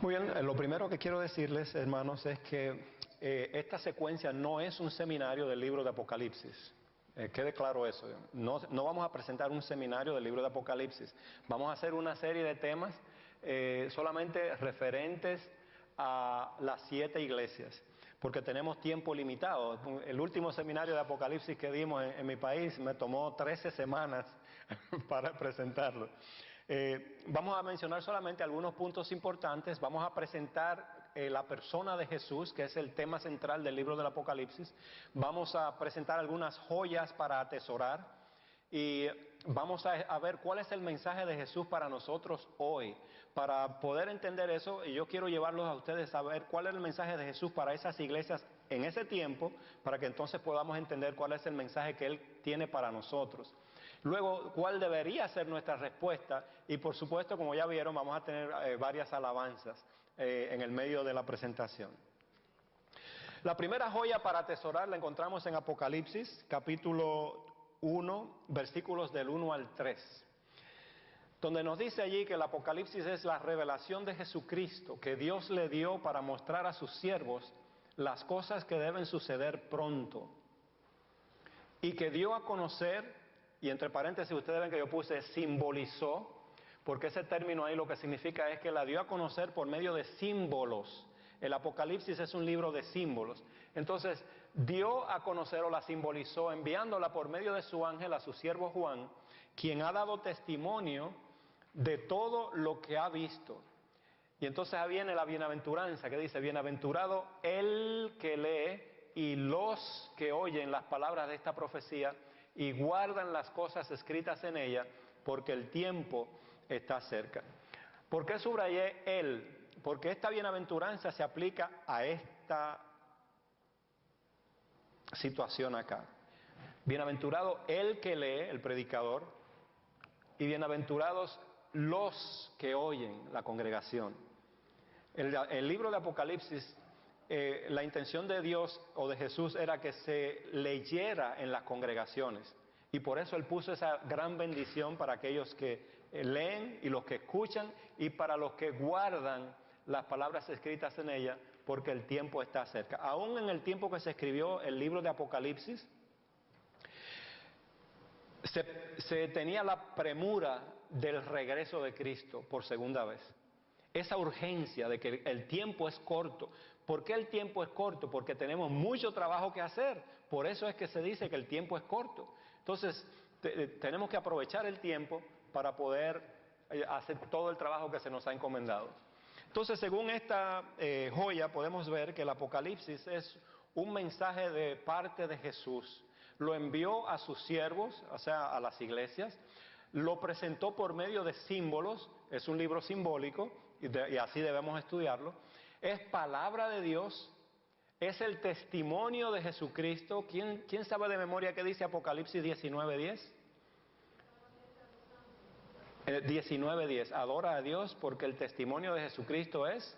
Muy bien, lo primero que quiero decirles, hermanos, es que esta secuencia no es un seminario del libro de Apocalipsis. Quede claro eso. No vamos a presentar un seminario del libro de Apocalipsis. Vamos a hacer una serie de temas solamente referentes a las 7 iglesias, porque tenemos tiempo limitado. El último seminario de Apocalipsis que dimos en mi país me tomó 13 semanas para presentarlo. Vamos a mencionar solamente algunos puntos importantes. Vamos a presentar la persona de Jesús, que es el tema central del libro del Apocalipsis. Vamos a presentar algunas joyas para atesorar. Y vamos a ver cuál es el mensaje de Jesús para nosotros hoy. Para poder entender eso, y yo quiero llevarlos a ustedes a ver cuál es el mensaje de Jesús para esas iglesias en ese tiempo, para que entonces podamos entender cuál es el mensaje que Él tiene para nosotros. Luego, cuál debería ser nuestra respuesta, y por supuesto, como ya vieron, vamos a tener varias alabanzas en el medio de la presentación. La primera joya para atesorar la encontramos en Apocalipsis, capítulo 1, versículos del 1 al 3, donde nos dice allí que el Apocalipsis es la revelación de Jesucristo que Dios le dio para mostrar a sus siervos las cosas que deben suceder pronto, y que dio a conocer. Y entre paréntesis ustedes ven que yo puse simbolizó, porque ese término ahí lo que significa es que la dio a conocer por medio de símbolos. El Apocalipsis es un libro de símbolos. Entonces dio a conocer o la simbolizó enviándola por medio de su ángel a su siervo Juan, quien ha dado testimonio de todo lo que ha visto. Y entonces viene la bienaventuranza que dice: bienaventurado el que lee y los que oyen las palabras de esta profecía y guardan las cosas escritas en ella, porque el tiempo está cerca. ¿Por qué subrayé él? Porque esta bienaventuranza se aplica a esta situación acá. Bienaventurado el que lee, el predicador, y bienaventurados los que oyen, la congregación. El libro de Apocalipsis, la intención de Dios o de Jesús era que se leyera en las congregaciones, y por eso Él puso esa gran bendición para aquellos que leen y los que escuchan, y para los que guardan las palabras escritas en ella, porque el tiempo está cerca. Aún en el tiempo que se escribió el libro de Apocalipsis, se tenía la premura del regreso de Cristo por segunda vez. Esa urgencia de que el tiempo es corto. ¿Por qué el tiempo es corto? Porque tenemos mucho trabajo que hacer. Por eso es que se dice que el tiempo es corto. Entonces, tenemos que aprovechar el tiempo para poder hacer todo el trabajo que se nos ha encomendado. Entonces, según esta joya, podemos ver que el Apocalipsis es un mensaje de parte de Jesús. Lo envió a sus siervos, o sea, a las iglesias. Lo presentó por medio de símbolos. Es un libro simbólico y así debemos estudiarlo. Es palabra de Dios, es el testimonio de Jesucristo. ¿Quién sabe de memoria qué dice Apocalipsis 19:10? 19:10, adora a Dios porque el testimonio de Jesucristo es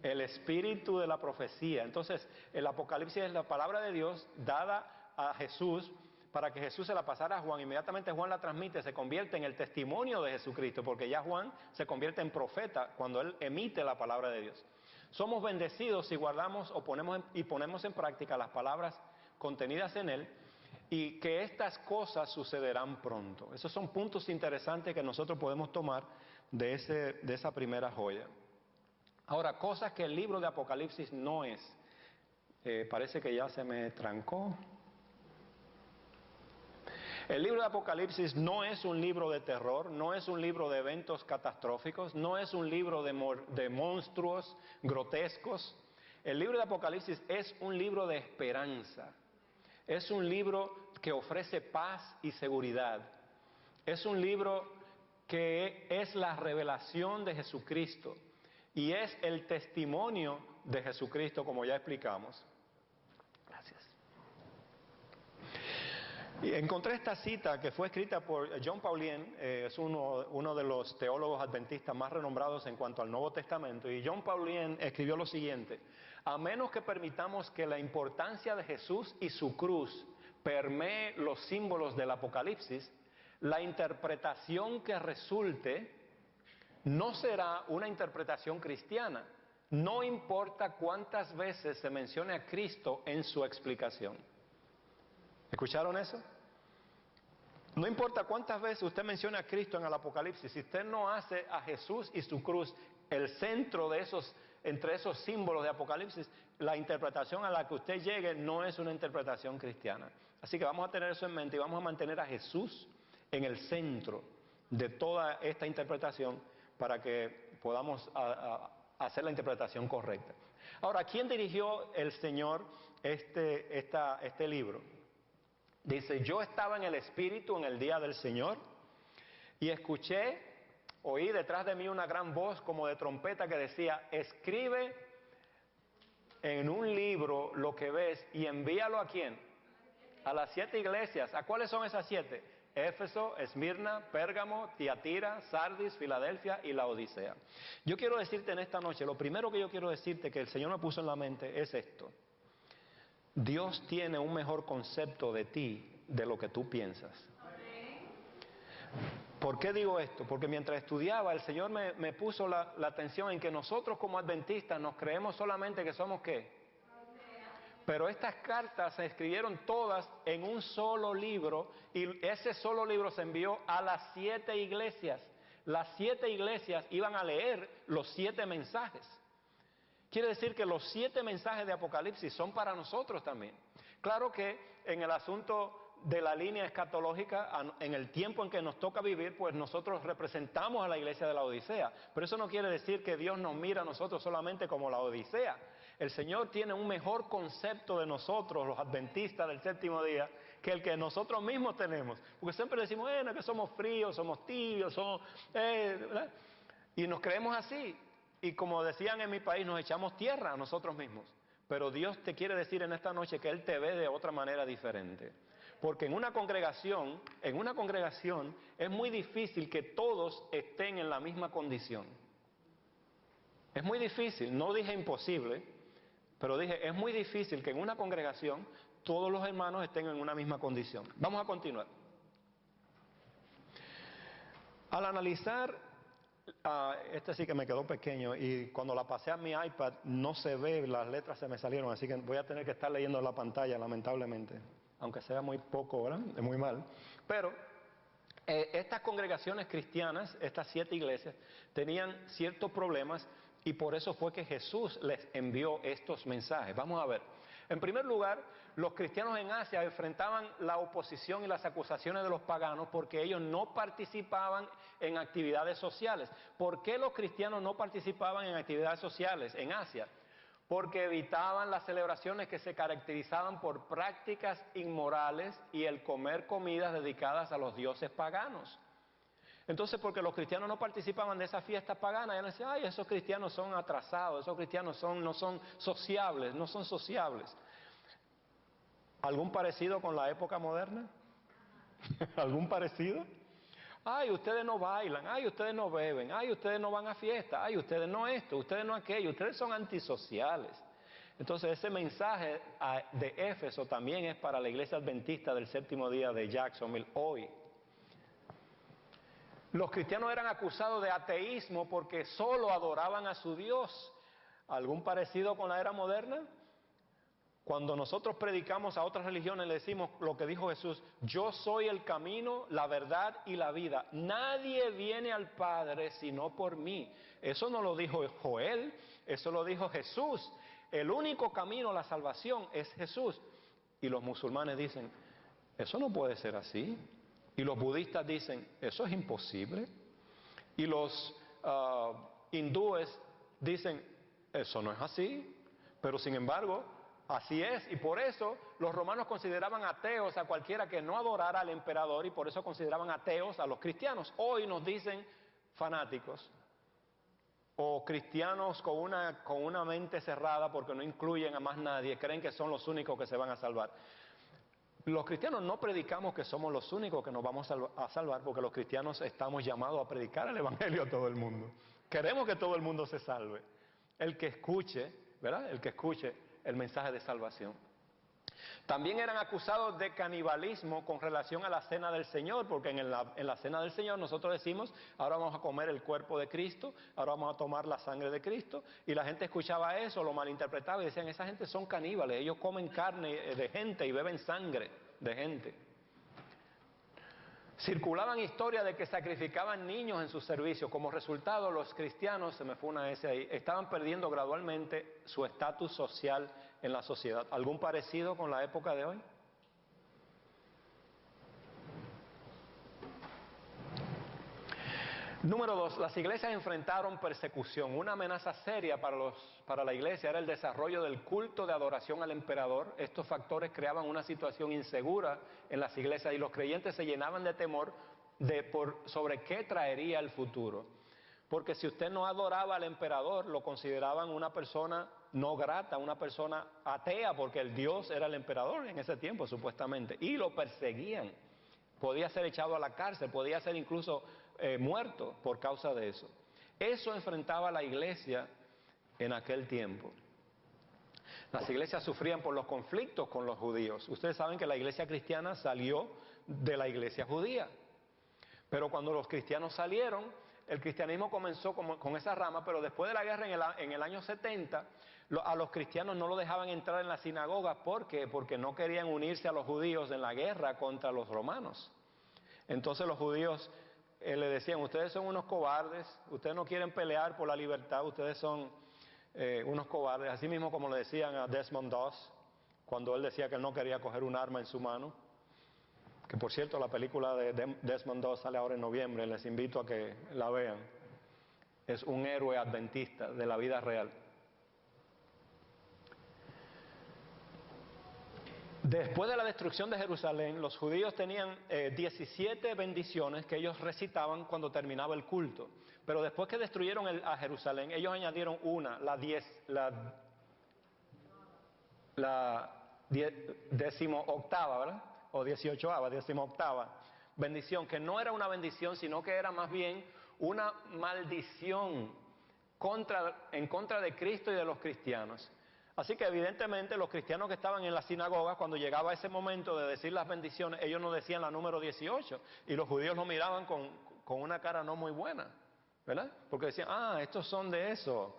el espíritu de la profecía. Entonces el Apocalipsis es la palabra de Dios dada a Jesús, para que Jesús se la pasara a Juan. Inmediatamente Juan la transmite, se convierte en el testimonio de Jesucristo, porque ya Juan se convierte en profeta cuando él emite la palabra de Dios. Somos bendecidos si guardamos o ponemos en práctica las palabras contenidas en él, y que estas cosas sucederán pronto. Esos son puntos interesantes que nosotros podemos tomar de esa primera joya. Ahora, cosas que el libro de Apocalipsis no es. Parece que ya se me trancó. El libro de Apocalipsis no es un libro de terror, no es un libro de eventos catastróficos, no es un libro de monstruos grotescos. El libro de Apocalipsis es un libro de esperanza. Es un libro que ofrece paz y seguridad. Es un libro que es la revelación de Jesucristo y es el testimonio de Jesucristo, como ya explicamos. Gracias. Y encontré esta cita que fue escrita por John Paulien, es uno de los teólogos adventistas más renombrados en cuanto al Nuevo Testamento, y John Paulien escribió lo siguiente: a menos que permitamos que la importancia de Jesús y su cruz permee los símbolos del Apocalipsis, la interpretación que resulte no será una interpretación cristiana. No importa cuántas veces se mencione a Cristo en su explicación. ¿Escucharon eso? No importa cuántas veces usted mencione a Cristo en el Apocalipsis, si usted no hace a Jesús y su cruz el centro de entre esos símbolos de Apocalipsis, la interpretación a la que usted llegue no es una interpretación cristiana. Así que vamos a tener eso en mente y vamos a mantener a Jesús en el centro de toda esta interpretación para que podamos hacer la interpretación correcta. Ahora, ¿quién dirigió el Señor este libro? Dice, yo estaba en el Espíritu en el día del Señor y oí detrás de mí una gran voz como de trompeta que decía, escribe en un libro lo que ves y envíalo ¿a quién? A las 7 iglesias. ¿A cuáles son esas 7? Éfeso, Esmirna, Pérgamo, Tiatira, Sardis, Filadelfia y Laodicea. Yo quiero decirte en esta noche, lo primero que yo quiero decirte que el Señor me puso en la mente es esto. Dios tiene un mejor concepto de ti de lo que tú piensas. ¿Por qué digo esto? Porque mientras estudiaba el Señor me puso la atención en que nosotros como adventistas nos creemos solamente que somos ¿qué? Pero estas cartas se escribieron todas en un solo libro y ese solo libro se envió a las 7 iglesias. Las 7 iglesias iban a leer los 7 mensajes. Quiere decir que los 7 mensajes de Apocalipsis son para nosotros también. Claro que en el asunto de la línea escatológica, en el tiempo en que nos toca vivir, pues nosotros representamos a la iglesia de la Odisea. Pero eso no quiere decir que Dios nos mira a nosotros solamente como la Odisea. El Señor tiene un mejor concepto de nosotros, los adventistas del séptimo día, que el que nosotros mismos tenemos. Porque siempre decimos, bueno, que somos fríos, somos tibios, ¿verdad? Y nos creemos así. Y como decían en mi país, nos echamos tierra a nosotros mismos. Pero Dios te quiere decir en esta noche que Él te ve de otra manera diferente. Porque en una congregación es muy difícil que todos estén en la misma condición. Es muy difícil, no dije imposible, pero dije, es muy difícil que en una congregación todos los hermanos estén en una misma condición. Vamos a continuar. Al analizar... este sí que me quedó pequeño y cuando la pasé a mi iPad no se ve, las letras se me salieron, así que voy a tener que estar leyendo la pantalla lamentablemente, aunque sea muy poco, ¿verdad? Es muy mal. Pero estas congregaciones cristianas, estas 7 iglesias, tenían ciertos problemas y por eso fue que Jesús les envió estos mensajes. Vamos a ver. En primer lugar, los cristianos en Asia enfrentaban la oposición y las acusaciones de los paganos porque ellos no participaban en actividades sociales. ¿Por qué los cristianos no participaban en actividades sociales en Asia? Porque evitaban las celebraciones que se caracterizaban por prácticas inmorales y el comer comidas dedicadas a los dioses paganos. Entonces, porque los cristianos no participaban de esas fiestas paganas, ellos decían, ay, esos cristianos son atrasados, esos cristianos no son sociables, no son sociables. ¿Algún parecido con la época moderna? ¿Algún parecido? Ay, ustedes no bailan, ay, ustedes no beben, ay, ustedes no van a fiestas, ay, ustedes no esto, ustedes no aquello, ustedes son antisociales. Entonces ese mensaje de Éfeso también es para la iglesia adventista del séptimo día de Jacksonville hoy. Los cristianos eran acusados de ateísmo porque solo adoraban a su Dios. ¿Algún parecido con la era moderna? Cuando nosotros predicamos a otras religiones le decimos lo que dijo Jesús, yo soy el camino, la verdad y la vida. Nadie viene al Padre sino por mí. Eso no lo dijo Joel, eso lo dijo Jesús. El único camino a la salvación es Jesús. Y los musulmanes dicen, eso no puede ser así. Y los budistas dicen, eso es imposible. Y los hindúes dicen, eso no es así. Pero sin embargo, así es. Y por eso los romanos consideraban ateos a cualquiera que no adorara al emperador y por eso consideraban ateos a los cristianos. Hoy nos dicen fanáticos o cristianos con una mente cerrada porque no incluyen a más nadie, creen que son los únicos que se van a salvar. Los cristianos no predicamos que somos los únicos que nos vamos a salvar porque los cristianos estamos llamados a predicar el evangelio a todo el mundo. Queremos que todo el mundo se salve. El que escuche, ¿verdad? El que escuche el mensaje de salvación. También eran acusados de canibalismo con relación a la cena del Señor, porque en la cena del Señor nosotros decimos, ahora vamos a comer el cuerpo de Cristo, ahora vamos a tomar la sangre de Cristo, y la gente escuchaba eso, lo malinterpretaba y decían, esa gente son caníbales, ellos comen carne de gente y beben sangre de gente. Circulaban historias de que sacrificaban niños en sus servicios. Como resultado, los cristianos, se me fue una S ahí, estaban perdiendo gradualmente su estatus social en la sociedad. ¿Algún parecido con la época de hoy? Número 2, las iglesias enfrentaron persecución. Una amenaza seria para la iglesia era el desarrollo del culto de adoración al emperador. Estos factores creaban una situación insegura en las iglesias y los creyentes se llenaban de temor sobre qué traería el futuro. Porque si usted no adoraba al emperador, lo consideraban una persona no grata, una persona atea, porque el Dios era el emperador en ese tiempo supuestamente, y lo perseguían. Podía ser echado a la cárcel, podía ser incluso muerto por causa de eso. Eso enfrentaba a la iglesia en aquel tiempo. Las iglesias sufrían por los conflictos con los judíos. Ustedes saben que la iglesia cristiana salió de la iglesia judía. Pero cuando los cristianos salieron, el cristianismo comenzó con esa rama, pero después de la guerra en el año 70, a los cristianos no lo dejaban entrar en la sinagoga. ¿Por qué? Porque no querían unirse a los judíos en la guerra contra los romanos. Entonces los judíos le decían, ustedes son unos cobardes, ustedes no quieren pelear por la libertad, ustedes son unos cobardes. Así mismo como le decían a Desmond Doss, cuando él decía que él no quería coger un arma en su mano. Que por cierto, la película de Desmond Doss sale ahora en noviembre, les invito a que la vean. Es un héroe adventista de la vida real. Después de la destrucción de Jerusalén, los judíos tenían 17 bendiciones que ellos recitaban cuando terminaba el culto. Pero después que destruyeron a Jerusalén, ellos añadieron una, la 18ª, ¿verdad? O 18ª bendición, que no era una bendición, sino que era más bien una maldición en contra de Cristo y de los cristianos. Así que evidentemente los cristianos que estaban en las sinagogas, cuando llegaba ese momento de decir las bendiciones, ellos no decían la número 18, y los judíos lo miraban con una cara no muy buena, ¿verdad? Porque decían, estos son de eso,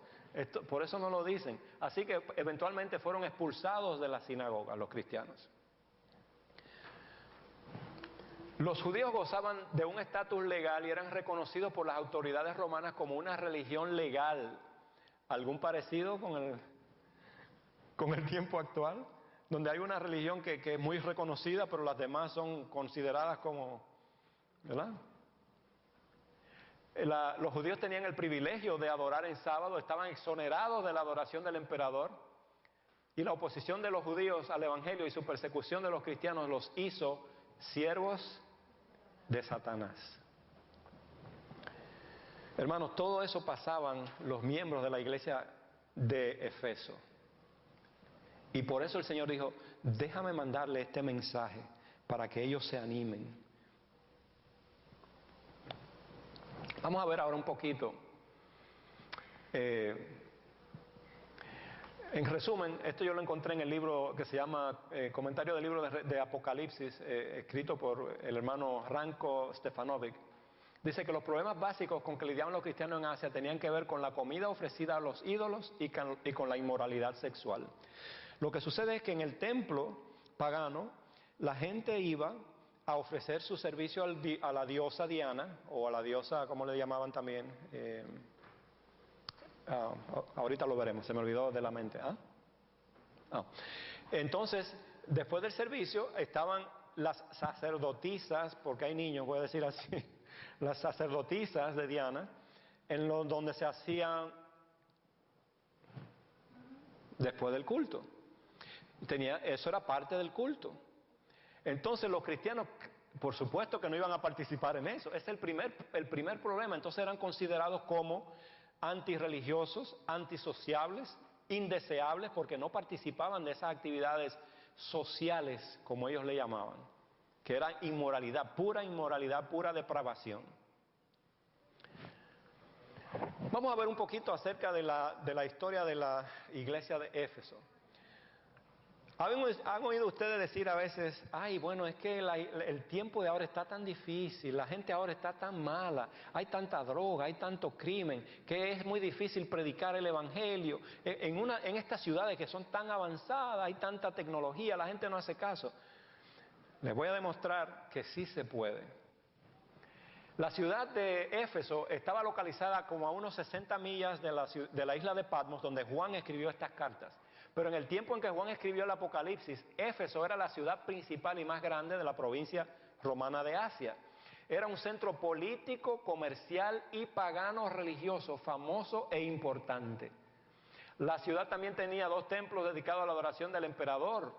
por eso no lo dicen. Así que eventualmente fueron expulsados de las sinagogas los cristianos. Los judíos gozaban de un estatus legal y eran reconocidos por las autoridades romanas como una religión legal. ¿Algún parecido con el tiempo actual? Donde hay una religión que es muy reconocida, pero las demás son consideradas como, ¿verdad? Los judíos tenían el privilegio de adorar en sábado, estaban exonerados de la adoración del emperador, y la oposición de los judíos al evangelio y su persecución de los cristianos los hizo siervos de Satanás. Hermanos, todo eso pasaban los miembros de la iglesia de Efeso. Y por eso el Señor dijo, déjame mandarle este mensaje para que ellos se animen. Vamos a ver ahora un poquito. En resumen, esto yo lo encontré en el libro que se llama Comentario del libro de Apocalipsis, escrito por el hermano Ranko Stefanovic. Dice que los problemas básicos con que lidiaban los cristianos en Asia tenían que ver con la comida ofrecida a los ídolos y con la inmoralidad sexual. Lo que sucede es que en el templo pagano la gente iba a ofrecer su servicio a la diosa Diana, o a la diosa, como le llamaban también, ahorita lo veremos, se me olvidó de la mente. Entonces, después del servicio estaban las sacerdotisas, porque hay niños, voy a decir así, las sacerdotisas de Diana, donde se hacían después del culto. Eso era parte del culto. Entonces los cristianos, por supuesto que no iban a participar en eso. Es el primer problema. Entonces eran considerados como antirreligiosos, antisociables, indeseables, porque no participaban de esas actividades sociales, como ellos le llamaban, que era inmoralidad, pura depravación. Vamos a ver un poquito acerca de la historia de la iglesia de Éfeso. ¿Han oído ustedes decir a veces, ay, bueno, es que el tiempo de ahora está tan difícil, la gente ahora está tan mala, hay tanta droga, hay tanto crimen, que es muy difícil predicar el evangelio? En estas ciudades que son tan avanzadas, hay tanta tecnología, la gente no hace caso. Les voy a demostrar que sí se puede. La ciudad de Éfeso estaba localizada como a unos 60 millas de la isla de Patmos, donde Juan escribió estas cartas. Pero en el tiempo en que Juan escribió el Apocalipsis, Éfeso era la ciudad principal y más grande de la provincia romana de Asia. Era un centro político, comercial y pagano religioso, famoso e importante. La ciudad también tenía 2 templos dedicados a la adoración del emperador.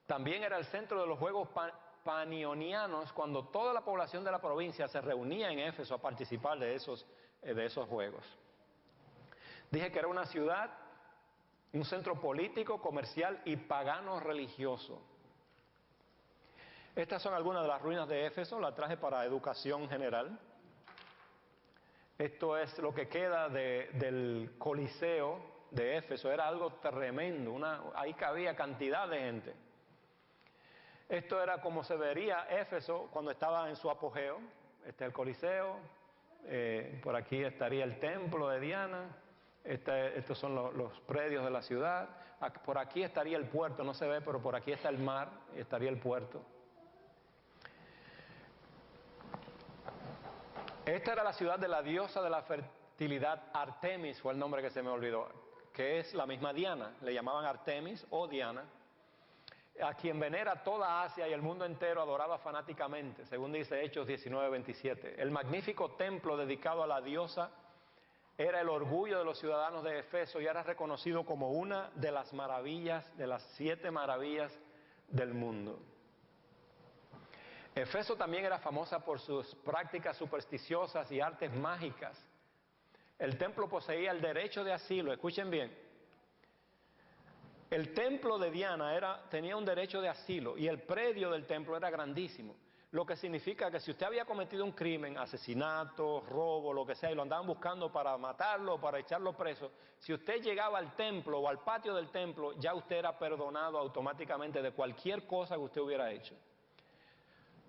También era el centro de los Juegos Panionianos, cuando toda la población de la provincia se reunía en Éfeso a participar de esos juegos. Dije que era una ciudad, un centro político, comercial y pagano religioso. Estas son algunas de las ruinas de Éfeso, las traje para educación general. Esto es lo que queda del Coliseo de Éfeso, era algo tremendo, ahí cabía cantidad de gente. Esto era como se vería Éfeso cuando estaba en su apogeo. Este es el Coliseo, por aquí estaría el templo de Diana, estos son los predios de la ciudad, por aquí estaría el puerto, no se ve, pero por aquí está el mar y estaría el puerto. Esta era la ciudad de la diosa de la fertilidad, Artemis fue el nombre que se me olvidó, que es la misma Diana, le llamaban Artemis o Diana, a quien venera toda Asia y el mundo entero adoraba fanáticamente, según dice Hechos 19:27. El magnífico templo dedicado a la diosa era el orgullo de los ciudadanos de Éfeso y era reconocido como una de las maravillas, de las 7 maravillas del mundo. Éfeso también era famosa por sus prácticas supersticiosas y artes mágicas. El templo poseía el derecho de asilo, escuchen bien. El templo de Diana tenía un derecho de asilo y el predio del templo era grandísimo. Lo que significa que si usted había cometido un crimen, asesinato, robo, lo que sea, y lo andaban buscando para matarlo, para echarlo preso, si usted llegaba al templo o al patio del templo, ya usted era perdonado automáticamente de cualquier cosa que usted hubiera hecho.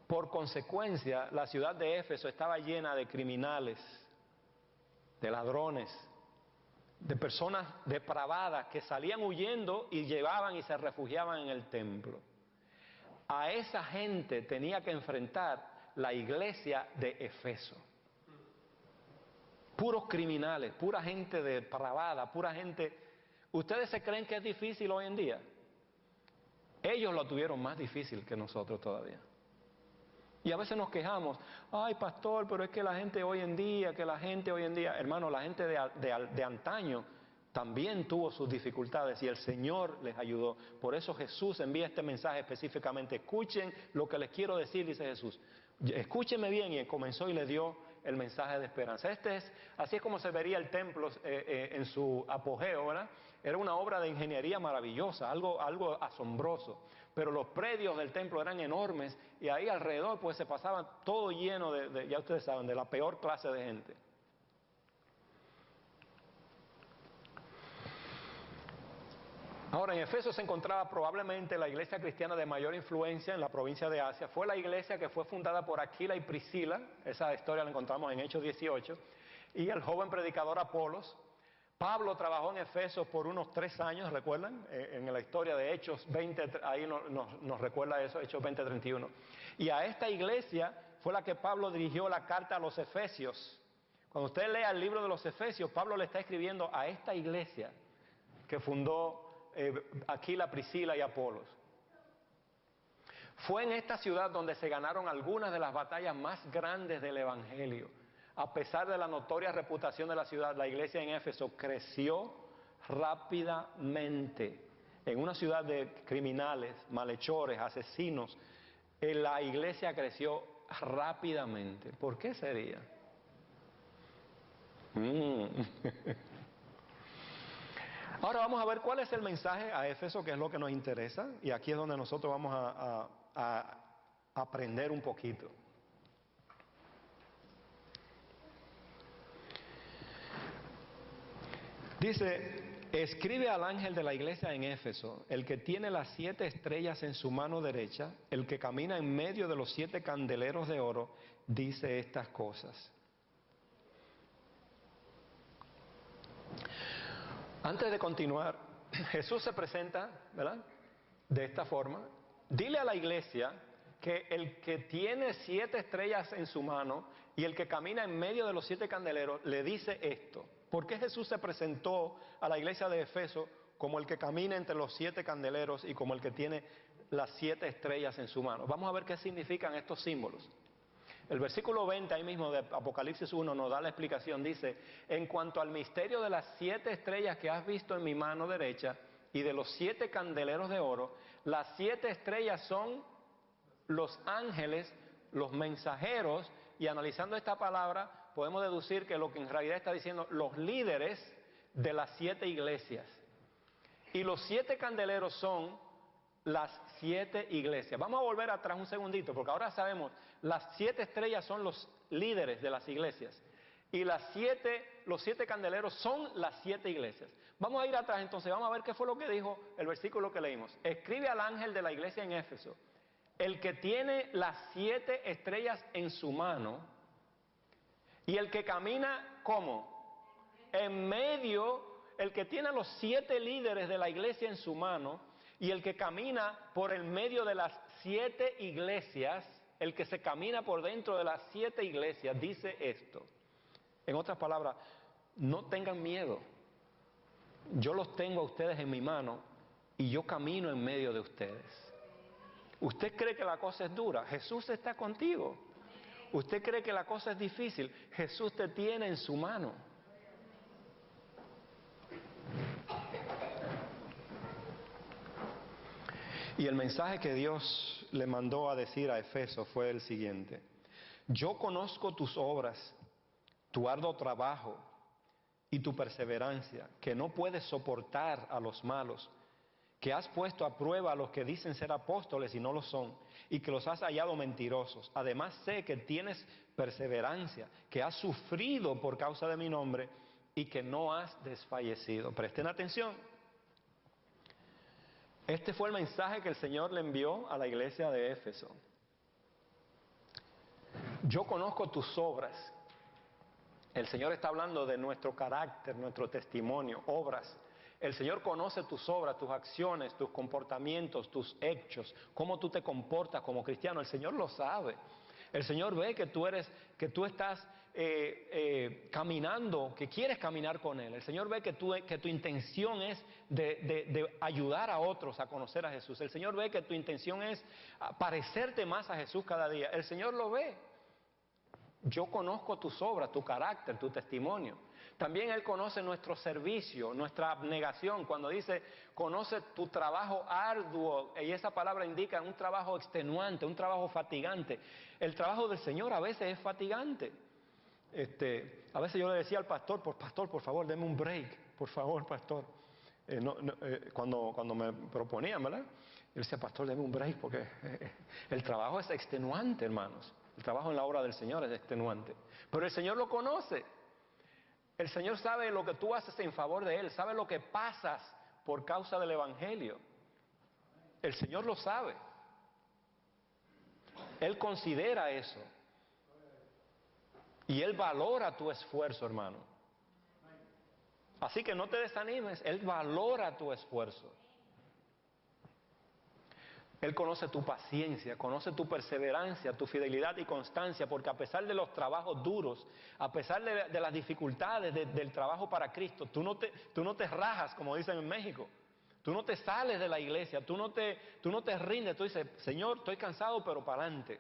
Por consecuencia, la ciudad de Éfeso estaba llena de criminales, de ladrones, de personas depravadas que salían huyendo y llevaban y se refugiaban en el templo. A esa gente tenía que enfrentar la iglesia de Éfeso. Puros criminales, pura gente depravada, pura gente. ¿Ustedes se creen que es difícil hoy en día? Ellos lo tuvieron más difícil que nosotros todavía. Y a veces nos quejamos, ay pastor, pero es que la gente hoy en día, hermano, la gente de antaño también tuvo sus dificultades y el Señor les ayudó. Por eso Jesús envía este mensaje específicamente. Escuchen lo que les quiero decir, dice Jesús. Escúchenme bien, y comenzó y le dio el mensaje de esperanza. Así es como se vería el templo en su apogeo, ¿verdad? Era una obra de ingeniería maravillosa, algo asombroso. Pero los predios del templo eran enormes y ahí alrededor pues se pasaba todo lleno ya ustedes saben, de la peor clase de gente. Ahora, en Éfeso se encontraba probablemente la iglesia cristiana de mayor influencia en la provincia de Asia. Fue la iglesia que fue fundada por Aquila y Priscila, esa historia la encontramos en Hechos 18, y el joven predicador Apolos. Pablo trabajó en Éfeso por unos 3 años, ¿recuerdan? En la historia de Hechos 20, ahí nos recuerda eso, Hechos 20:31. Y a esta iglesia fue la que Pablo dirigió la carta a los Efesios. Cuando usted lea el libro de los Efesios, Pablo le está escribiendo a esta iglesia que fundó Aquila, Priscila y Apolos. Fue en esta ciudad donde se ganaron algunas de las batallas más grandes del Evangelio. A pesar de la notoria reputación de la ciudad, la iglesia en Éfeso creció rápidamente. En una ciudad de criminales, malhechores, asesinos, la iglesia creció rápidamente. ¿Por qué sería? Ahora vamos a ver cuál es el mensaje a Éfeso, que es lo que nos interesa, y aquí es donde nosotros vamos a aprender un poquito. Dice, Escribe al ángel de la iglesia en Éfeso, el que tiene las 7 estrellas en su mano derecha, el que camina en medio de los 7 candeleros de oro, dice estas cosas. Antes de continuar, Jesús se presenta, ¿verdad?, de esta forma. Dile a la iglesia que el que tiene 7 estrellas en su mano y el que camina en medio de los 7 candeleros le dice esto. ¿Por qué Jesús se presentó a la iglesia de Efeso como el que camina entre los 7 candeleros y como el que tiene las 7 estrellas en su mano? Vamos a ver qué significan estos símbolos. El versículo 20 ahí mismo de Apocalipsis 1 nos da la explicación. Dice: en cuanto al misterio de las 7 estrellas que has visto en mi mano derecha y de los 7 candeleros de oro, las 7 estrellas son los ángeles, los mensajeros, y analizando esta palabra podemos deducir que lo que en realidad está diciendo los líderes de las 7 iglesias. Y los 7 candeleros son las 7 iglesias. Vamos a volver atrás un segundito, porque ahora sabemos, las 7 estrellas son los líderes de las iglesias. Y los 7 candeleros son las 7 iglesias. Vamos a ir atrás entonces, vamos a ver qué fue lo que dijo el versículo que leímos. Escribe al ángel de la iglesia en Éfeso, el que tiene las 7 estrellas en su mano y el que camina, ¿cómo? En medio, el que tiene a los 7 líderes de la iglesia en su mano y el que camina por el medio de las 7 iglesias, el que se camina por dentro de las 7 iglesias, dice esto. En otras palabras, no tengan miedo. Yo los tengo a ustedes en mi mano y yo camino en medio de ustedes. ¿Usted cree que la cosa es dura? Jesús está contigo. ¿Usted cree que la cosa es difícil? Jesús te tiene en su mano. Y el mensaje que Dios le mandó a decir a Efeso fue el siguiente: yo conozco tus obras, tu arduo trabajo y tu perseverancia, que no puedes soportar a los malos, que has puesto a prueba a los que dicen ser apóstoles y no lo son, y que los has hallado mentirosos. Además sé que tienes perseverancia, que has sufrido por causa de mi nombre y que no has desfallecido. Presten atención. Este fue el mensaje que el Señor le envió a la iglesia de Éfeso. Yo conozco tus obras. El Señor está hablando de nuestro carácter, nuestro testimonio, obras. El Señor conoce tus obras, tus acciones, tus comportamientos, tus hechos, cómo tú te comportas como cristiano. El Señor lo sabe. El Señor ve que tú estás caminando, que quieres caminar con Él. El Señor ve que tu intención es de ayudar a otros a conocer a Jesús. El Señor ve que tu intención es parecerte más a Jesús cada día. El Señor lo ve. Yo conozco tus obras, tu carácter, tu testimonio. También Él conoce nuestro servicio, nuestra abnegación. Cuando dice, conoce tu trabajo arduo, y esa palabra indica un trabajo extenuante, un trabajo fatigante. El trabajo del Señor a veces es fatigante. A veces yo le decía al pastor, por favor, deme un break, por favor, pastor. Cuando me proponían, ¿verdad? Yo decía, pastor, deme un break, porque el trabajo es extenuante, hermanos. El trabajo en la obra del Señor es extenuante. Pero el Señor lo conoce. El Señor sabe lo que tú haces en favor de Él. Sabe lo que pasas por causa del Evangelio. El Señor lo sabe. Él considera eso. Y Él valora tu esfuerzo, hermano. Así que no te desanimes. Él valora tu esfuerzo. Él conoce tu paciencia, conoce tu perseverancia, tu fidelidad y constancia, porque a pesar de los trabajos duros, a pesar de las dificultades del trabajo para Cristo, tú no te rajas, como dicen en México. Tú no te sales de la iglesia, tú no te rindes, tú dices, Señor, estoy cansado, pero para adelante.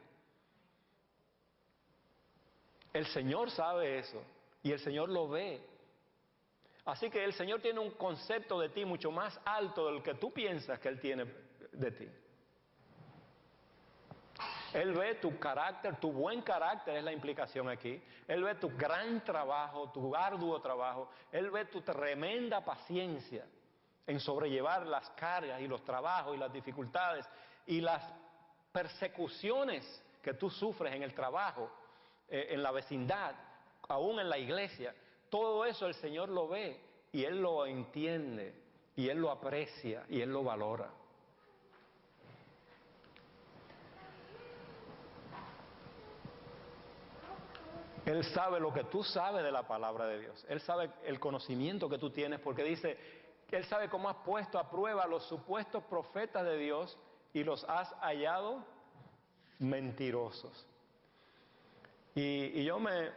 El Señor sabe eso y el Señor lo ve. Así que el Señor tiene un concepto de ti mucho más alto del que tú piensas que Él tiene de ti. Él ve tu carácter, tu buen carácter es la implicación aquí. Él ve tu gran trabajo, tu arduo trabajo. Él ve tu tremenda paciencia en sobrellevar las cargas y los trabajos y las dificultades y las persecuciones que tú sufres en el trabajo, en la vecindad, aún en la iglesia. Todo eso el Señor lo ve y Él lo entiende, y Él lo aprecia, y Él lo valora. Él sabe lo que tú sabes de la palabra de Dios. Él sabe el conocimiento que tú tienes, porque dice, Él sabe cómo has puesto a prueba a los supuestos profetas de Dios y los has hallado mentirosos. Y yo me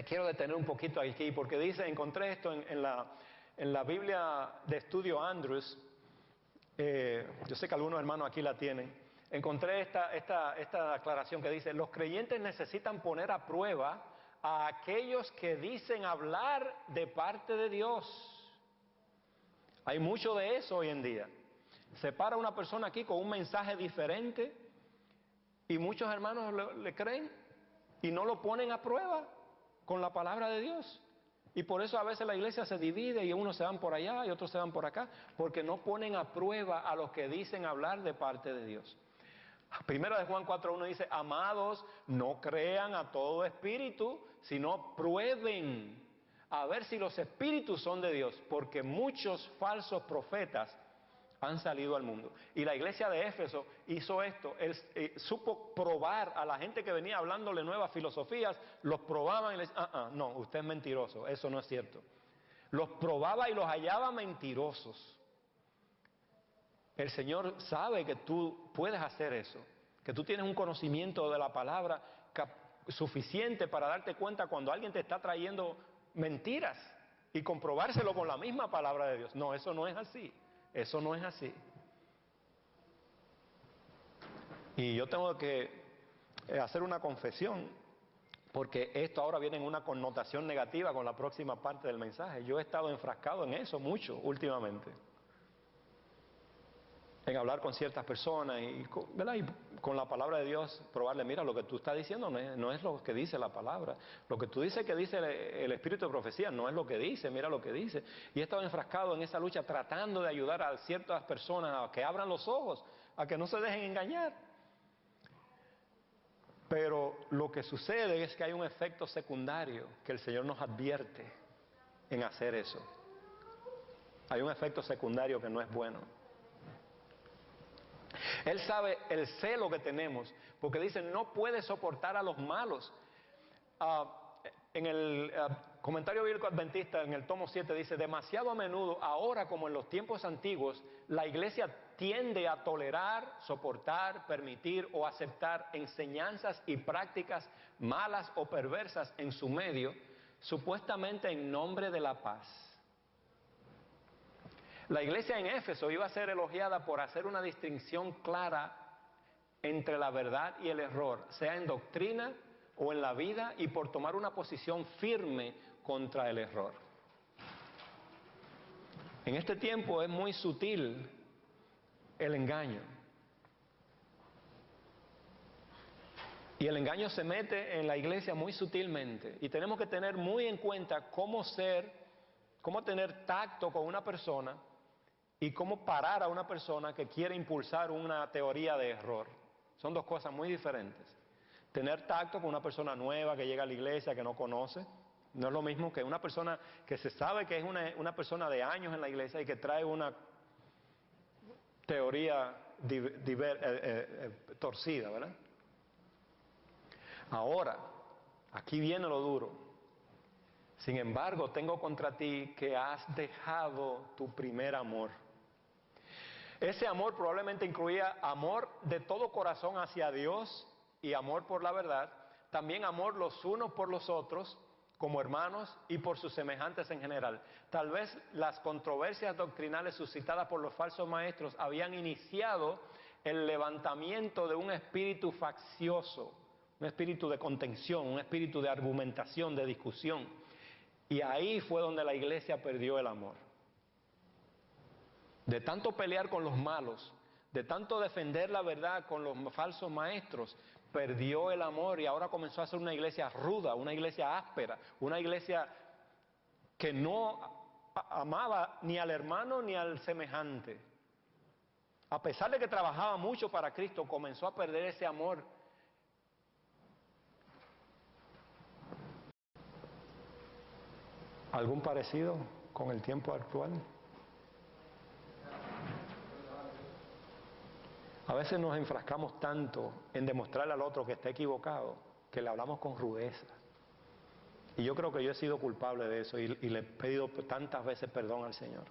quiero detener un poquito aquí, porque dice, encontré esto en la Biblia de estudio Andrews. Yo sé que algunos hermanos aquí la tienen. Encontré esta aclaración que dice, los creyentes necesitan poner a prueba a aquellos que dicen hablar de parte de Dios. Hay mucho de eso hoy en día. Se para una persona aquí con un mensaje diferente y muchos hermanos le creen y no lo ponen a prueba con la palabra de Dios. Y por eso a veces la iglesia se divide y unos se van por allá y otros se van por acá, porque no ponen a prueba a los que dicen hablar de parte de Dios. Primera de Juan 4:1 dice, amados, no crean a todo espíritu, sino prueben a ver si los espíritus son de Dios, porque muchos falsos profetas han salido al mundo. Y la iglesia de Éfeso hizo esto, él supo probar a la gente que venía hablándole nuevas filosofías, los probaban y les no, usted es mentiroso, eso no es cierto. Los probaba y los hallaba mentirosos. El Señor sabe que tú puedes hacer eso, que tú tienes un conocimiento de la palabra suficiente para darte cuenta cuando alguien te está trayendo mentiras y comprobárselo con la misma palabra de Dios. No, eso no es así, eso no es así. Y yo tengo que hacer una confesión, porque esto ahora viene en una connotación negativa con la próxima parte del mensaje. Yo he estado enfrascado en eso mucho últimamente. En hablar con ciertas personas y con la palabra de Dios probarle, mira, lo que tú estás diciendo no es lo que dice la palabra. Lo que tú dices que dice el espíritu de profecía no es lo que dice, mira lo que dice. Y he estado enfrascado en esa lucha tratando de ayudar a ciertas personas a que abran los ojos, a que no se dejen engañar. Pero lo que sucede es que hay un efecto secundario que el Señor nos advierte en hacer eso. Hay un efecto secundario que no es bueno. Él sabe el celo que tenemos, porque dice, no puede soportar a los malos. En el comentario bíblico adventista, en el tomo 7, dice, demasiado a menudo, ahora como en los tiempos antiguos, la iglesia tiende a tolerar, soportar, permitir o aceptar enseñanzas y prácticas malas o perversas en su medio, supuestamente en nombre de la paz. La iglesia en Éfeso iba a ser elogiada por hacer una distinción clara entre la verdad y el error, sea en doctrina o en la vida, y por tomar una posición firme contra el error. En este tiempo es muy sutil el engaño. Y el engaño se mete en la iglesia muy sutilmente. Y tenemos que tener muy en cuenta cómo tener tacto con una persona y cómo parar a una persona que quiere impulsar una teoría de error. Son dos cosas muy diferentes. Tener tacto con una persona nueva que llega a la iglesia, que no conoce, no es lo mismo que una persona que se sabe que es una persona de años en la iglesia y que trae una teoría torcida, ¿verdad? Ahora, aquí viene lo duro. Sin embargo, tengo contra ti que has dejado tu primer amor. Ese amor probablemente incluía amor de todo corazón hacia Dios y amor por la verdad, también amor los unos por los otros como hermanos y por sus semejantes en general. Tal vez las controversias doctrinales suscitadas por los falsos maestros habían iniciado el levantamiento de un espíritu faccioso, un espíritu de contención, un espíritu de argumentación, de discusión. Y ahí fue donde la iglesia perdió el amor. De tanto pelear con los malos, de tanto defender la verdad con los falsos maestros, perdió el amor y ahora comenzó a ser una iglesia ruda, una iglesia áspera, una iglesia que no amaba ni al hermano ni al semejante. A pesar de que trabajaba mucho para Cristo, comenzó a perder ese amor. ¿Algún parecido? con el tiempo actual. A veces nos enfrascamos tanto en demostrarle al otro que está equivocado, que le hablamos con rudeza. Y yo creo que yo he sido culpable de eso y le he pedido tantas veces perdón al Señor.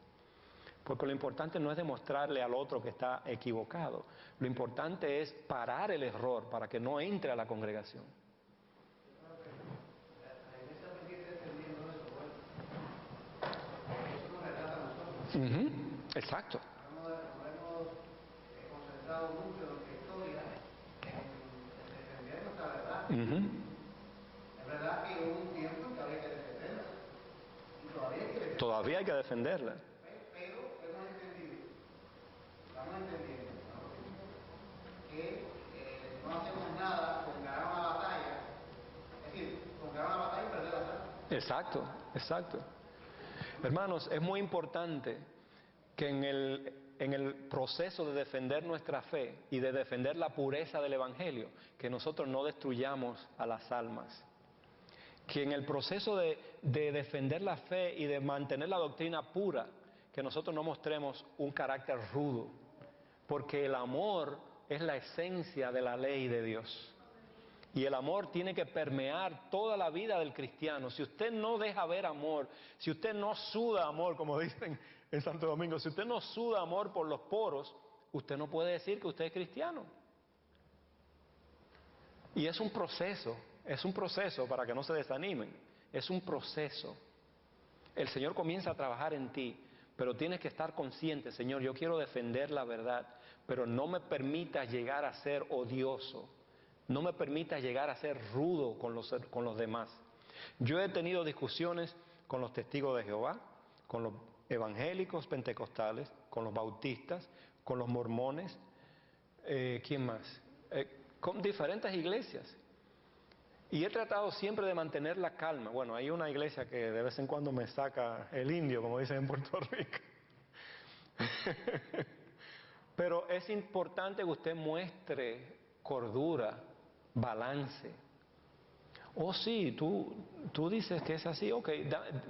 Porque lo importante no es demostrarle al otro que está equivocado. Lo importante es parar el error para que no entre a la congregación. Exacto. Concentrado mucho en nuestra historia, en defender nuestra verdad. Es verdad que hubo un tiempo en que había que defenderla. Y todavía hay que defenderla. Pero estamos entendiendo, ¿no? Que no hacemos nada con ganar una batalla. Es decir, con ganar una batalla y perder la batalla. Exacto, exacto. Hermanos, es muy importante que en el proceso de defender nuestra fe y de defender la pureza del Evangelio, que nosotros no destruyamos a las almas. Que en el proceso de defender la fe y de mantener la doctrina pura, que nosotros no mostremos un carácter rudo, porque el amor es la esencia de la ley de Dios. Y el amor tiene que permear toda la vida del cristiano. Si usted no deja ver amor, si usted no suda amor, como dicen en Santo Domingo, si usted no suda amor por los poros, usted no puede decir que usted es cristiano. Y es un proceso para que no se desanimen, es un proceso. El Señor comienza a trabajar en ti, pero tienes que estar consciente, Señor, yo quiero defender la verdad, pero no me permitas llegar a ser odioso, no me permitas llegar a ser rudo con los demás. Yo he tenido discusiones con los testigos de Jehová, con los evangélicos pentecostales, con los bautistas, con los mormones, ¿quién más? Con diferentes iglesias. Y he tratado siempre de mantener la calma. Bueno, hay una iglesia que de vez en cuando me saca el indio, como dicen en Puerto Rico. Pero es importante que usted muestre cordura, balance. Oh sí, tú dices que es así, ok,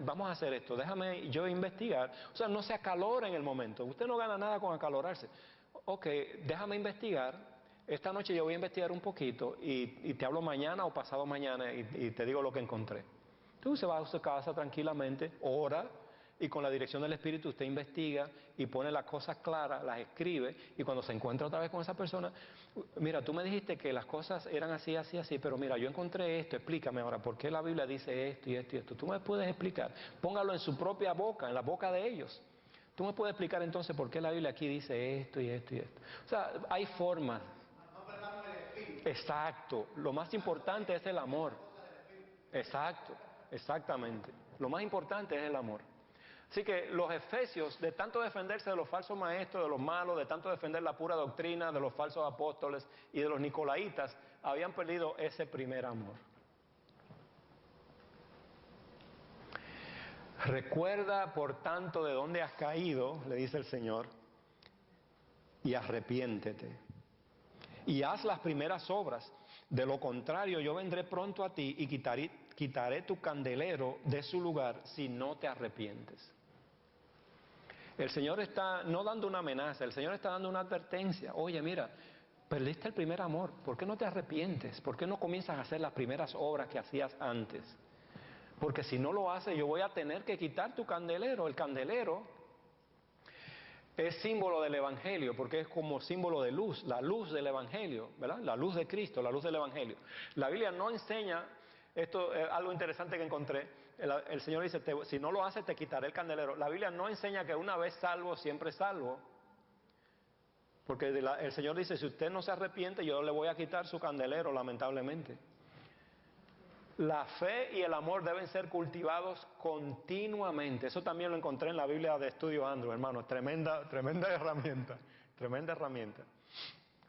vamos a hacer esto, déjame yo investigar. O sea, no se acalora en el momento, usted no gana nada con acalorarse. Ok, déjame investigar, esta noche yo voy a investigar un poquito y te hablo mañana o pasado mañana y te digo lo que encontré. Entonces se va a su casa tranquilamente, ora, y con la dirección del Espíritu usted investiga y pone las cosas claras, las escribe, y cuando se encuentra otra vez con esa persona, mira, tú me dijiste que las cosas eran así, así, así, pero mira, yo encontré esto, explícame ahora, ¿por qué la Biblia dice esto y esto y esto? Tú me puedes explicar, póngalo en su propia boca, en la boca de ellos. Tú me puedes explicar entonces por qué la Biblia aquí dice esto y esto y esto. O sea, hay formas. Exacto, lo más importante es el amor. Exacto, exactamente. Lo más importante es el amor. Así que los efesios, de tanto defenderse de los falsos maestros, de los malos, de tanto defender la pura doctrina, de los falsos apóstoles y de los nicolaitas, habían perdido ese primer amor. Recuerda, por tanto, de dónde has caído, le dice el Señor, y arrepiéntete. Y haz las primeras obras. De lo contrario, yo vendré pronto a ti y quitaré tu candelero de su lugar si no te arrepientes. El Señor está no dando una amenaza, el Señor está dando una advertencia. Oye, mira, perdiste el primer amor, ¿por qué no te arrepientes? ¿Por qué no comienzas a hacer las primeras obras que hacías antes? Porque si no lo haces, yo voy a tener que quitar tu candelero. El candelero es símbolo del Evangelio, porque es como símbolo de luz, la luz del Evangelio, ¿verdad? La luz de Cristo, la luz del Evangelio. La Biblia no enseña, esto es algo interesante que encontré, el Señor dice, si no lo haces te quitaré el candelero. La Biblia no enseña que una vez salvo, siempre salvo. Porque el Señor dice, si usted no se arrepiente, yo le voy a quitar su candelero, lamentablemente. La fe y el amor deben ser cultivados continuamente. Eso también lo encontré en la Biblia de Estudio Andrew, hermano. Tremenda herramienta. Tremenda herramienta.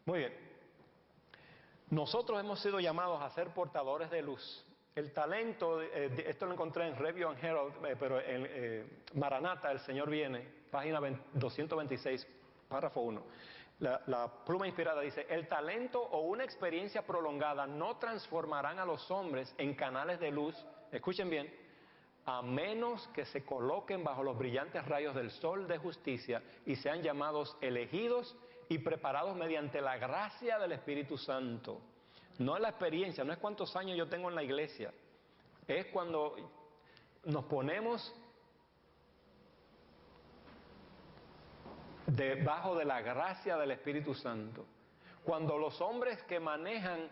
Muy bien. Nosotros hemos sido llamados a ser portadores de luz. El talento, esto lo encontré en Review and Herald, pero en Maranata, el Señor viene, página 226, párrafo 1. La pluma inspirada dice, el talento o una experiencia prolongada no transformarán a los hombres en canales de luz, escuchen bien, a menos que se coloquen bajo los brillantes rayos del sol de justicia y sean llamados elegidos y preparados mediante la gracia del Espíritu Santo. No es la experiencia, no es cuántos años yo tengo en la iglesia, es cuando nos ponemos debajo de la gracia del Espíritu Santo. Cuando los hombres que manejan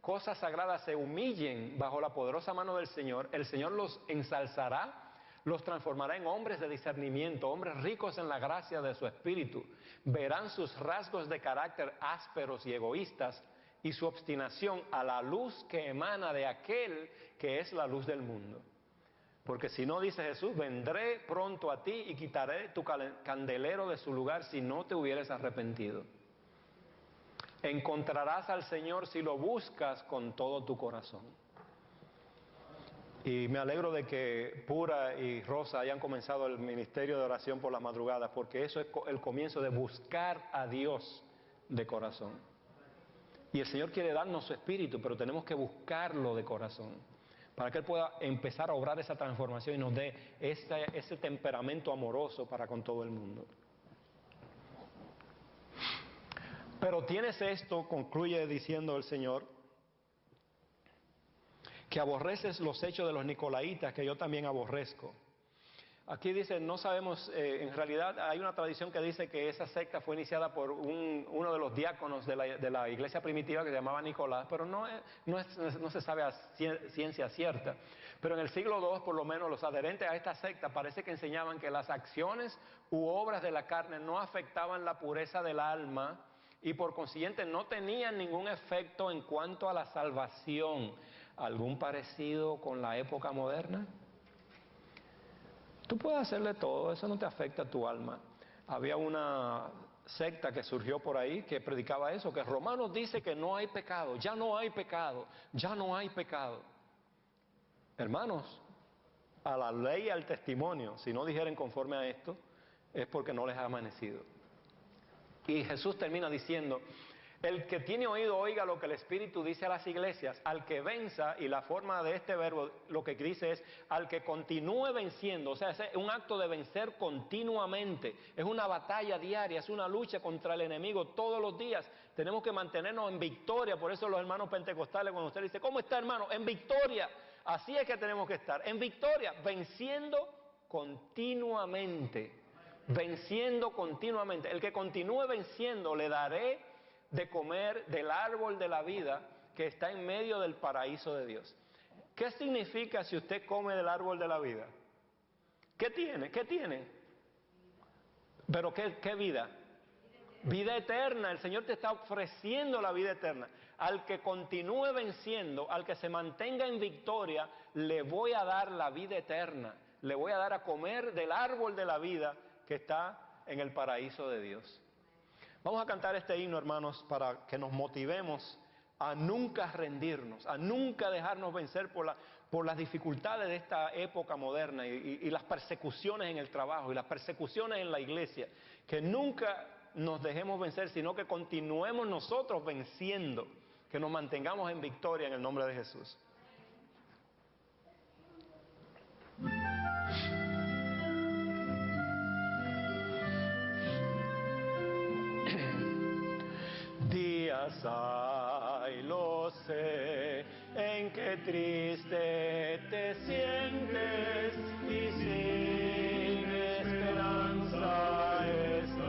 cosas sagradas se humillen bajo la poderosa mano del Señor, el Señor los ensalzará, los transformará en hombres de discernimiento, hombres ricos en la gracia de su Espíritu. Verán sus rasgos de carácter ásperos y egoístas y su obstinación a la luz que emana de aquel que es la luz del mundo. Porque si no, dice Jesús, vendré pronto a ti y quitaré tu candelero de su lugar si no te hubieres arrepentido. Encontrarás al Señor si lo buscas con todo tu corazón. Y me alegro de que Pura y Rosa hayan comenzado el ministerio de oración por las madrugadas, porque eso es el comienzo de buscar a Dios de corazón. Y el Señor quiere darnos su espíritu, pero tenemos que buscarlo de corazón, para que Él pueda empezar a obrar esa transformación y nos dé ese temperamento amoroso para con todo el mundo. Pero tienes esto, concluye diciendo el Señor, que aborreces los hechos de los nicolaitas, que yo también aborrezco. Aquí dice, no sabemos, en realidad hay una tradición que dice que esa secta fue iniciada por uno de los diáconos de la iglesia primitiva que se llamaba Nicolás, pero no se sabe a ciencia cierta. Pero en el siglo II, por lo menos, los adherentes a esta secta parece que enseñaban que las acciones u obras de la carne no afectaban la pureza del alma y por consiguiente no tenían ningún efecto en cuanto a la salvación. ¿Algún parecido con la época moderna? Tú puedes hacerle todo, eso no te afecta a tu alma. Había una secta que surgió por ahí que predicaba eso, que Romanos dice que no hay pecado, ya no hay pecado, ya no hay pecado. Hermanos, a la ley y al testimonio, si no dijeren conforme a esto, es porque no les ha amanecido. Y Jesús termina diciendo, el que tiene oído oiga lo que el Espíritu dice a las iglesias, al que venza, y la forma de este verbo lo que dice es, al que continúe venciendo, o sea, es un acto de vencer continuamente, es una batalla diaria, es una lucha contra el enemigo todos los días, tenemos que mantenernos en victoria, por eso los hermanos pentecostales cuando usted dice, ¿cómo está hermano? En victoria, así es que tenemos que estar, en victoria, venciendo continuamente, venciendo continuamente, el que continúe venciendo le daré de comer del árbol de la vida que está en medio del paraíso de Dios. ¿Qué significa si usted come del árbol de la vida? ¿Qué tiene? ¿Qué tiene? ¿Pero qué vida? Vida eterna. El Señor te está ofreciendo la vida eterna. Al que continúe venciendo, al que se mantenga en victoria, le voy a dar la vida eterna. Le voy a dar a comer del árbol de la vida que está en el paraíso de Dios. Vamos a cantar este himno, hermanos, para que nos motivemos a nunca rendirnos, a nunca dejarnos vencer por las dificultades de esta época moderna y las persecuciones en el trabajo y las persecuciones en la iglesia. Que nunca nos dejemos vencer, sino que continuemos nosotros venciendo, que nos mantengamos en victoria en el nombre de Jesús. Días hay, lo sé, en que triste te sientes y sin esperanza estás,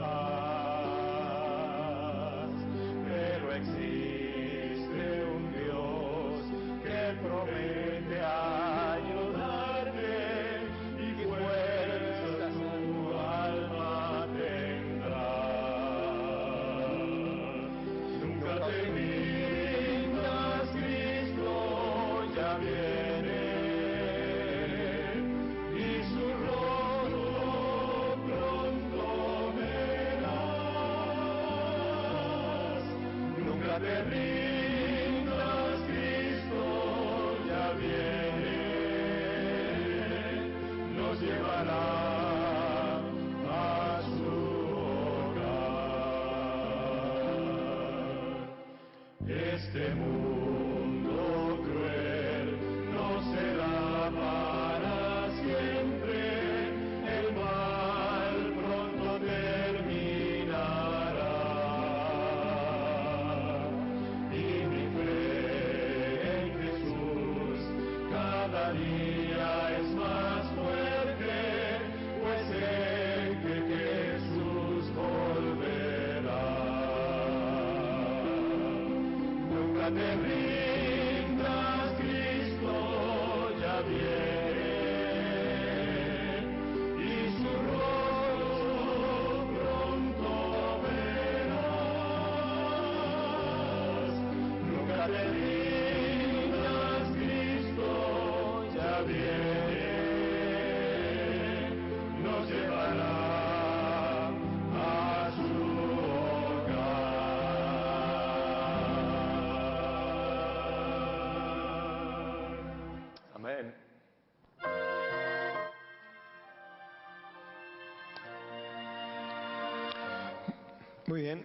pero existe un Dios que promete ayudarte y fuerzas tu alma tendrá. Te rindas, Cristo ya viene y su rostro pronto verás. Nunca te rindas, Cristo ya viene, nos llevará a su Este mundo cruel no será para siempre. Muy bien,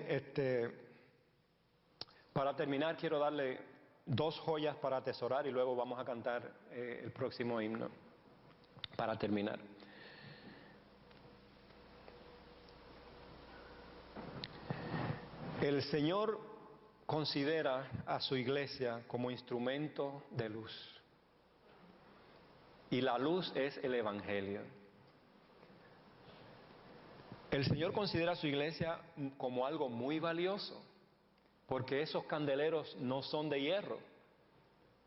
para terminar quiero darle 2 joyas para atesorar y luego vamos a cantar el próximo himno para terminar. El Señor considera a su iglesia como instrumento de luz y la luz es el Evangelio. El Señor considera a su iglesia como algo muy valioso, porque esos candeleros no son de hierro,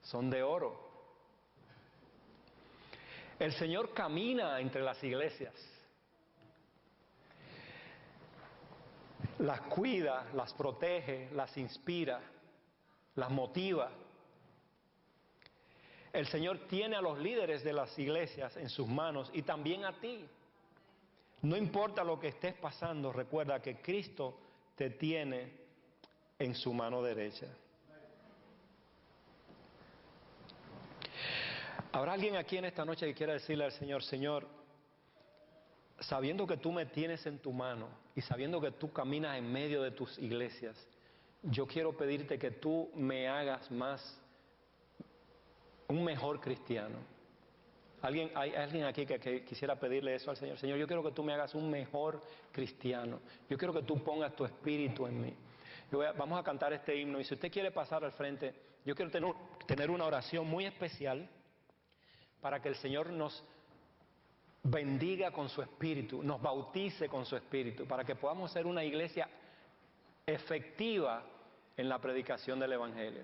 son de oro. El Señor camina entre las iglesias, las cuida, las protege, las inspira, las motiva. El Señor tiene a los líderes de las iglesias en sus manos y también a ti. No importa lo que estés pasando, recuerda que Cristo te tiene en su mano derecha. ¿Habrá alguien aquí en esta noche que quiera decirle al Señor, Señor, sabiendo que tú me tienes en tu mano y sabiendo que tú caminas en medio de tus iglesias, yo quiero pedirte que tú me hagas un mejor cristiano? ¿Hay alguien aquí que quisiera pedirle eso al Señor? Señor, yo quiero que tú me hagas un mejor cristiano. Yo quiero que tú pongas tu espíritu en mí. Vamos a cantar este himno y si usted quiere pasar al frente, yo quiero tener una oración muy especial para que el Señor nos bendiga con su espíritu, nos bautice con su espíritu, para que podamos ser una iglesia efectiva en la predicación del Evangelio.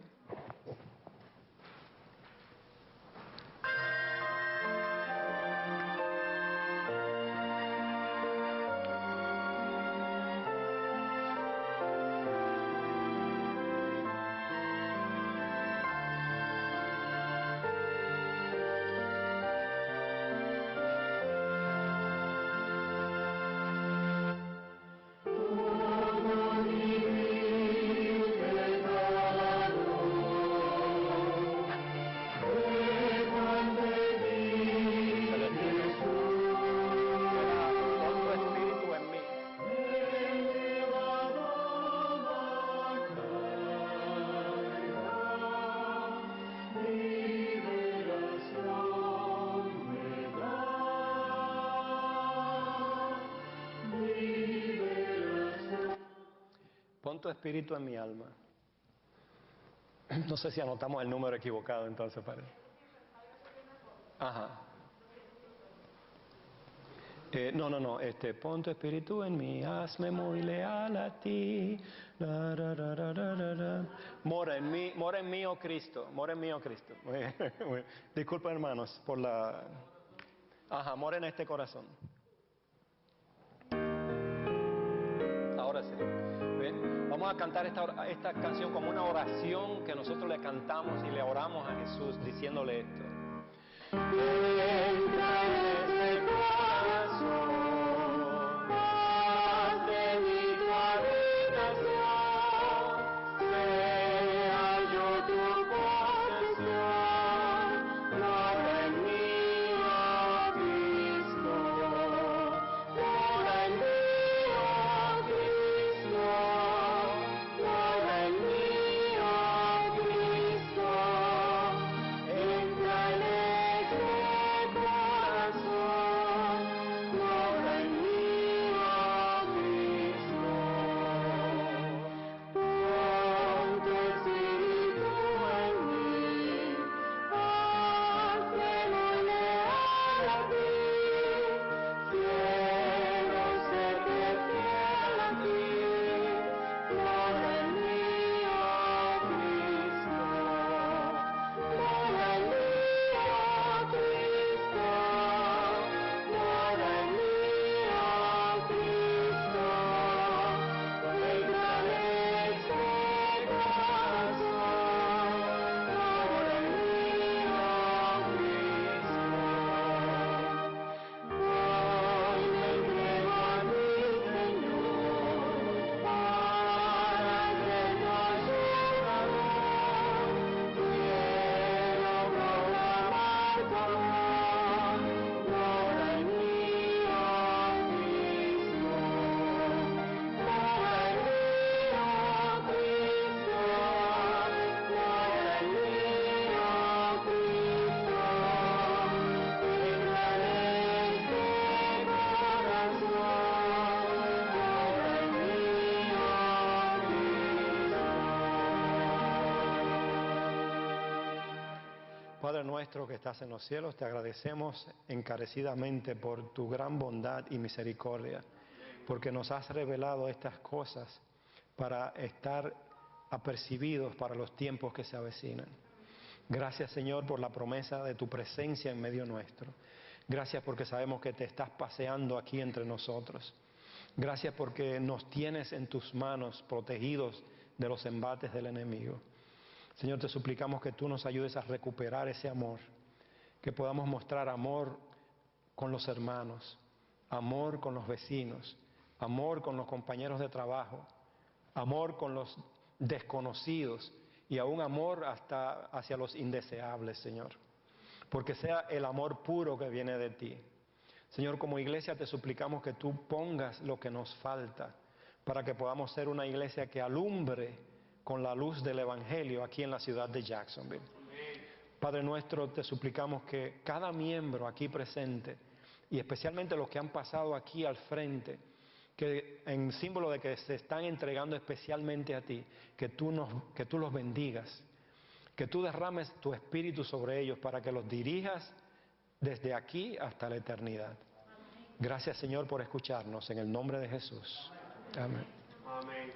Pon tu espíritu en mi alma. No sé si anotamos el número equivocado, entonces parece. Ajá. No. Pon tu espíritu en mí, hazme muy leal a ti. Mora en mí, oh Cristo. Mora en mí, oh Cristo. Disculpen, hermanos, por la... Ajá, mora en este corazón. Ahora sí. Bien, vamos a cantar esta canción como una oración que nosotros le cantamos y le oramos a Jesús diciéndole esto. Entra en este corazón, haz de mí tu habitación, sea yo tu posesión, mora en mí, oh Cristo, mora en mí. Entra en este Padre nuestro que estás en los cielos, te agradecemos encarecidamente por tu gran bondad y misericordia, porque nos has revelado estas cosas para estar apercibidos para los tiempos que se avecinan. Gracias, Señor, por la promesa de tu presencia en medio nuestro. Gracias porque sabemos que te estás paseando aquí entre nosotros. Gracias porque nos tienes en tus manos, protegidos de los embates del enemigo. Señor, te suplicamos que tú nos ayudes a recuperar ese amor, que podamos mostrar amor con los hermanos, amor con los vecinos, amor con los compañeros de trabajo, amor con los desconocidos y aún amor hasta hacia los indeseables, Señor. Porque sea el amor puro que viene de ti. Señor, como iglesia te suplicamos que tú pongas lo que nos falta para que podamos ser una iglesia que alumbre con la luz del Evangelio aquí en la ciudad de Jacksonville. Padre nuestro, te suplicamos que cada miembro aquí presente, y especialmente los que han pasado aquí al frente, que en símbolo de que se están entregando especialmente a ti, que tú los bendigas, que tú derrames tu espíritu sobre ellos para que los dirijas desde aquí hasta la eternidad. Gracias, Señor, por escucharnos. En el nombre de Jesús. Amén. Amén.